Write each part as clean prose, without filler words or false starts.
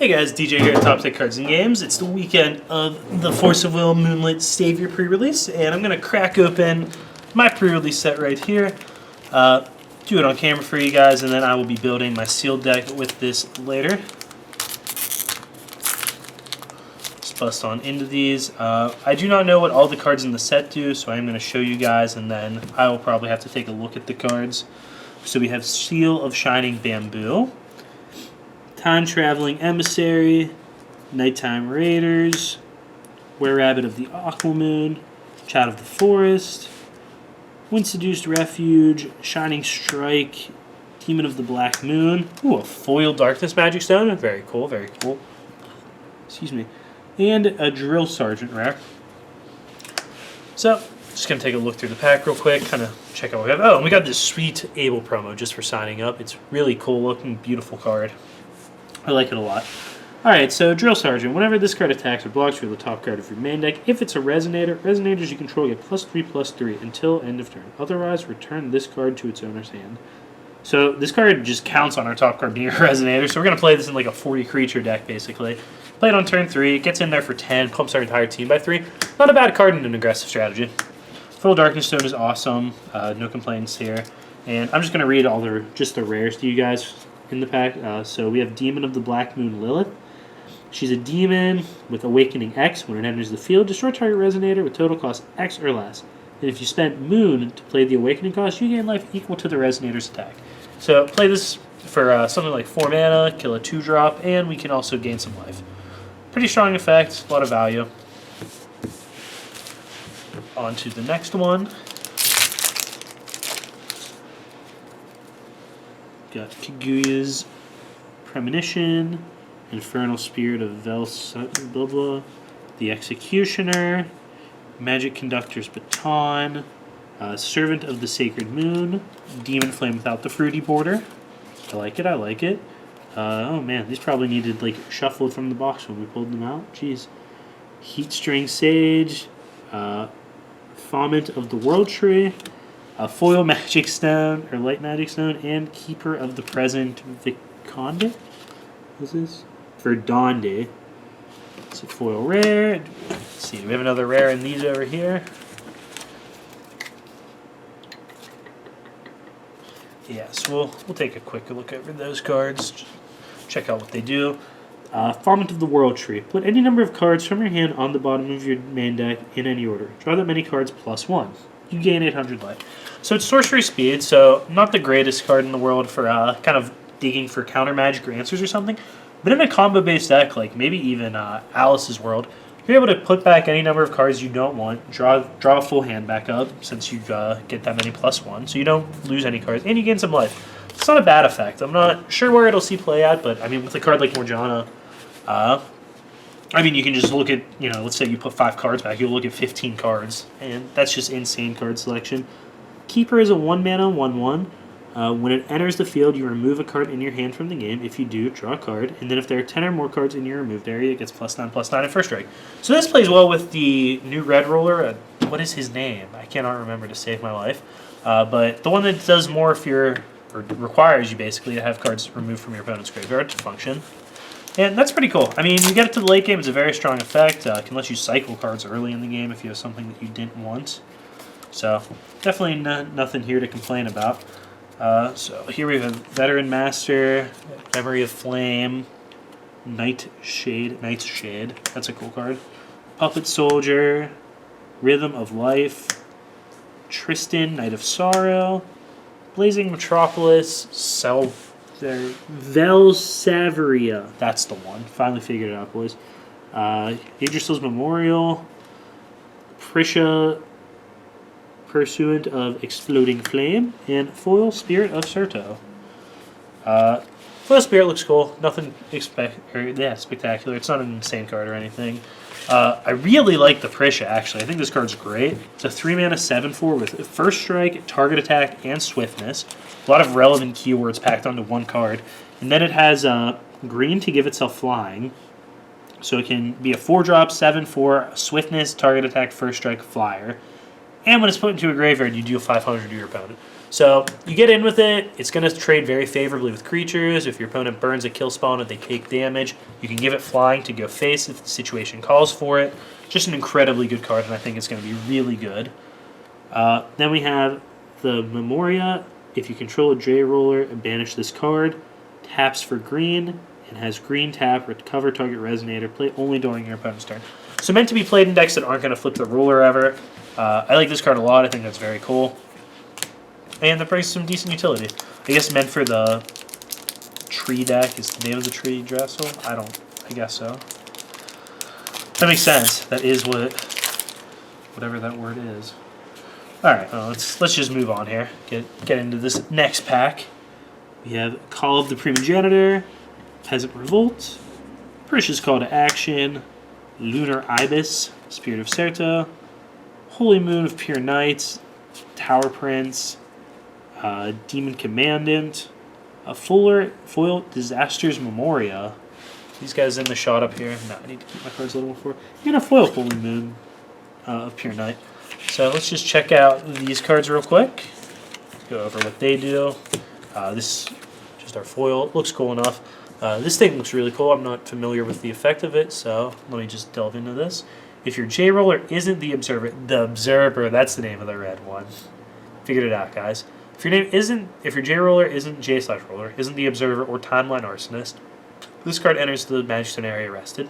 Hey guys, DJ here at Top Tech Cards and Games. It's the weekend of the Force of Will Moonlit Savior pre-release, and I'm going to crack open my pre-release set right here, do it on camera for you guys, and then I will be building my sealed deck with this later. Just bust on into these. I do not know what all the cards in the set do, so I'm going to show you guys, and then I will probably have to take a look at the cards. So we have Seal of Shining Bamboo, Time-Traveling Emissary, Nighttime Raiders, Were-Rabbit of the Aquamoon, Child of the Forest, Wind-Seduced Refuge, Shining Strike, Demon of the Black Moon. Ooh, a foil Darkness Magic Stone. Very cool, very cool. Excuse me. And a Drill Sergeant rare. So, just going to take a look through the pack real quick, kind of check out what we have. Oh, and we got this sweet Able promo just for signing up. It's really cool looking, beautiful card. I like it a lot. Alright, so Drill Sergeant. Whenever this card attacks or blocks, you're the top card of your main deck. If it's a Resonator, Resonators you control get +3/+3 until end of turn. Otherwise, return this card to its owner's hand. So this card just counts on our top card being a Resonator, so we're going to play this in like a 40 creature deck, basically. Play it on turn 3, it gets in there for 10, pumps our entire team by 3. Not a bad card in an aggressive strategy. Full Darkness Stone is awesome, no complaints here. And I'm just going to read all the rares to you guys in the pack. So we have Demon of the Black Moon Lilith. She's a demon with Awakening X. When it enters the field, destroy target Resonator with total cost X or less. And if you spend Moon to play the Awakening cost, you gain life equal to the Resonator's attack. So play this for something like 4 mana, kill a 2-drop, and we can also gain some life. Pretty strong effect, a lot of value. On to the next one. Got Kaguya's Premonition, Infernal Spirit of blah blah, the Executioner, Magic Conductor's Baton, Servant of the Sacred Moon, Demon Flame without the fruity border. I like it, I like it. Oh man, these probably needed like shuffled from the box when we pulled them out. Jeez. Heatstring Sage, Foment of the World Tree, a Foil Magic Stone, or Light Magic Stone, and Keeper of the Present Viconde? What's this? Verdonde. It's a foil rare. Let's see, do we have another rare in these over here? Yes, we'll take a quick look over those cards, check out what they do. Foment of the World Tree. Put any number of cards from your hand on the bottom of your main deck in any order. Draw that many cards +1. You gain 800 life. So it's sorcery speed, so not the greatest card in the world for kind of digging for counter magic or answers or something. But in a combo-based deck, like maybe even Alice's World, you're able to put back any number of cards you don't want, draw a full hand back up since you get that many +1, so you don't lose any cards, and you gain some life. It's not a bad effect. I'm not sure where it'll see play at, but I mean with a card like Morgana, I mean, you can just look at, let's say you put 5 cards back, you'll look at 15 cards, and that's just insane card selection. Keeper is a 1-mana 1/1. When it enters the field, you remove a card in your hand from the game. If you do, draw a card, and then if there are 10 or more cards in your removed area, it gets +9/+9 at first strike. So this plays well with the new Red Roller. What is his name? I cannot remember to save my life. But the one that does more if or requires you basically to have cards removed from your opponent's graveyard to function. And that's pretty cool. I mean, you get it to the late game, it's a very strong effect. It can let you cycle cards early in the game if you have something that you didn't want. So, definitely nothing here to complain about. So, here we have Veteran Master, Memory of Flame, Nightshade. That's a cool card. Puppet Soldier, Rhythm of Life, Tristan, Knight of Sorrow, Blazing Metropolis, Velsaveria. That's the one. Finally figured it out, boys. Yggdrasil's Memorial. Prisha, Pursuant of Exploding Flame. And Foil Spirit of Serto. Foil Spirit looks cool. Nothing spectacular. It's not an insane card or anything. I really like the Prisha, actually. I think this card's great. It's a 3-mana 7/4 with First Strike, Target Attack, and Swiftness. A lot of relevant keywords packed onto one card. And then it has green to give itself flying. So it can be a 4-drop, 7/4, Swiftness, Target Attack, First Strike, Flyer. And when it's put into a graveyard, you deal 500 to your opponent. So you get in with it. It's going to trade very favorably with creatures. If your opponent burns a kill spawn and they take damage, you can give it flying to go face if the situation calls for it. Just an incredibly good card, and I think it's going to be really good. Then we have the Memoria. If you control a J-Roller and banish this card, taps for green, and has green tap, recover target resonator, play only during your opponent's turn. So meant to be played in decks that aren't going to flip the ruler ever. I like this card a lot. I think that's very cool. And that brings some decent utility. I guess meant for the tree deck. Is the name of the tree Dressel? I guess so. That makes sense. That is whatever that word is. All right, let's just move on here. Get into this next pack. We have Call of the Primogenitor, Peasant Revolt, Perish's Call to Action, Lunar Ibis, Spirit of Serta, Holy Moon of Pure Night, Tower Prince, Demon Commandant, a foil Disasters Memoria. These guys in the shot up here. No, I need to keep my cards a little more forward. And a foil Holy Moon of Pure Night. So let's just check out these cards real quick. Go over what they do. This is just our foil. It looks cool enough. This thing looks really cool. I'm not familiar with the effect of it, so let me just delve into this. If your J-Roller isn't the Observer, that's the name of the red one. Figured it out, guys. If your J-Roller isn't J/Roller, isn't the Observer or Timeline Arsonist, this card enters the Magic Stone area rested.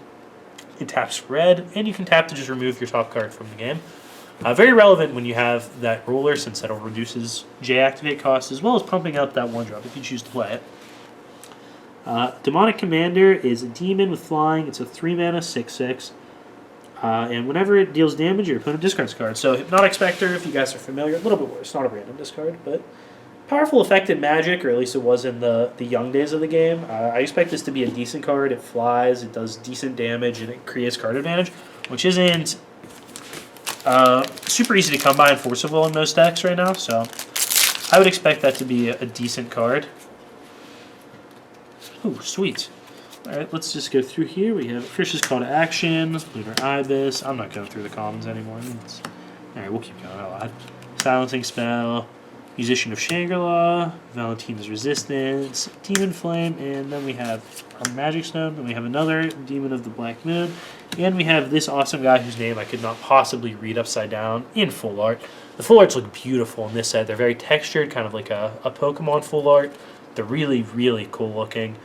It taps red, and you can tap to just remove your top card from the game. Very relevant when you have that roller, since that reduces J-activate cost, as well as pumping up that 1-drop if you choose to play it. Demonic Commander is a demon with flying. It's a 3-mana 6/6. And whenever it deals damage, your opponent discards a card. So Hypnotic Spectre, if you guys are familiar, a little bit worse. Not a random discard, but powerful effect in Magic, or at least it was in the young days of the game. I expect this to be a decent card. It flies, it does decent damage, and it creates card advantage, which isn't super easy to come by and Force of Will in most decks right now. So I would expect that to be a decent card. Oh, sweet. Alright, let's just go through here. We have Perish's Call to Action, Lunar Ibis. I'm not going through the commons anymore. Alright, we'll keep going. I'll add Silencing Spell, Musician of Shangri-La, Valentina's Resistance, Demon Flame, and then we have our Magic Stone, and we have another Demon of the Black Moon, and we have this awesome guy whose name I could not possibly read upside down in full art. The full arts look beautiful in this set. They're very textured, kind of like a Pokemon full art. They're really, really cool looking.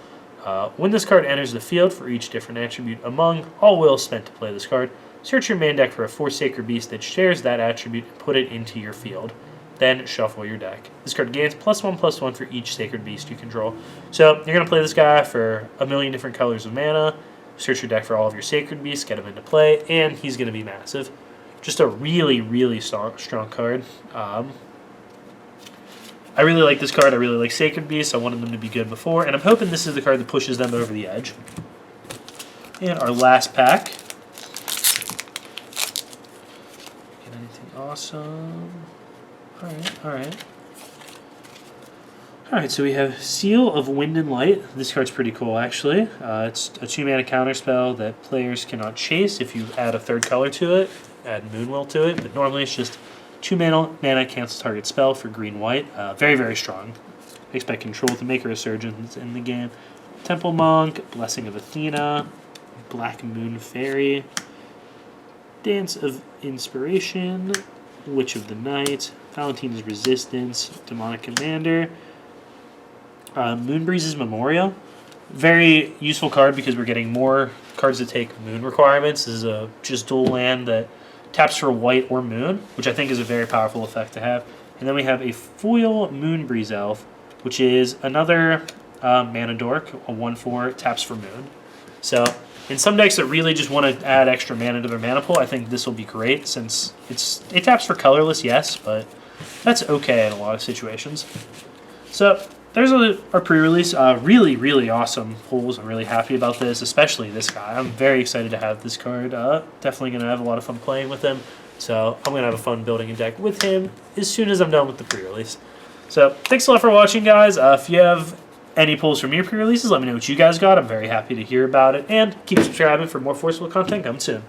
When this card enters the field for each different attribute among all wills spent to play this card, search your main deck for a 4 Sacred Beast that shares that attribute and put it into your field. Then shuffle your deck. This card gains +1/+1 for each Sacred Beast you control. So you're going to play this guy for a million different colors of mana, search your deck for all of your Sacred Beasts, get him into play, and he's going to be massive. Just a really, really strong card. I really like this card. I really like Sacred Beasts. I wanted them to be good before, and I'm hoping this is the card that pushes them over the edge. And our last pack. Get anything awesome? Alright. Alright, so we have Seal of Wind and Light. This card's pretty cool, actually. It's a 2-mana counterspell that players cannot chase if you add a third color to it, add Moonwill to it, but normally it's just 2 mana cancel target spell for green-white. Very, very strong. Expect control to make a resurgence in the game. Temple Monk, Blessing of Athena, Black Moon Fairy, Dance of Inspiration, Witch of the Night, Valentina's Resistance, Demonic Commander, Moonbreeze's Memoria. Very useful card because we're getting more cards that take moon requirements. This is a just dual land that taps for white or moon, which I think is a very powerful effect to have. And then we have a foil Moonbreeze Elf, which is another mana dork, a 1/4, taps for moon. So in some decks that really just want to add extra mana to their mana pool, I think this will be great since it taps for colorless, yes, but that's okay in a lot of situations. So there's our pre-release. Really, really awesome pulls. I'm really happy about this, especially this guy. I'm very excited to have this card. Definitely going to have a lot of fun playing with him. So I'm going to have a fun building a deck with him as soon as I'm done with the pre-release. So thanks a lot for watching, guys. If you have any pulls from your pre-releases, let me know what you guys got. I'm very happy to hear about it. And keep subscribing for more Forcible content coming soon.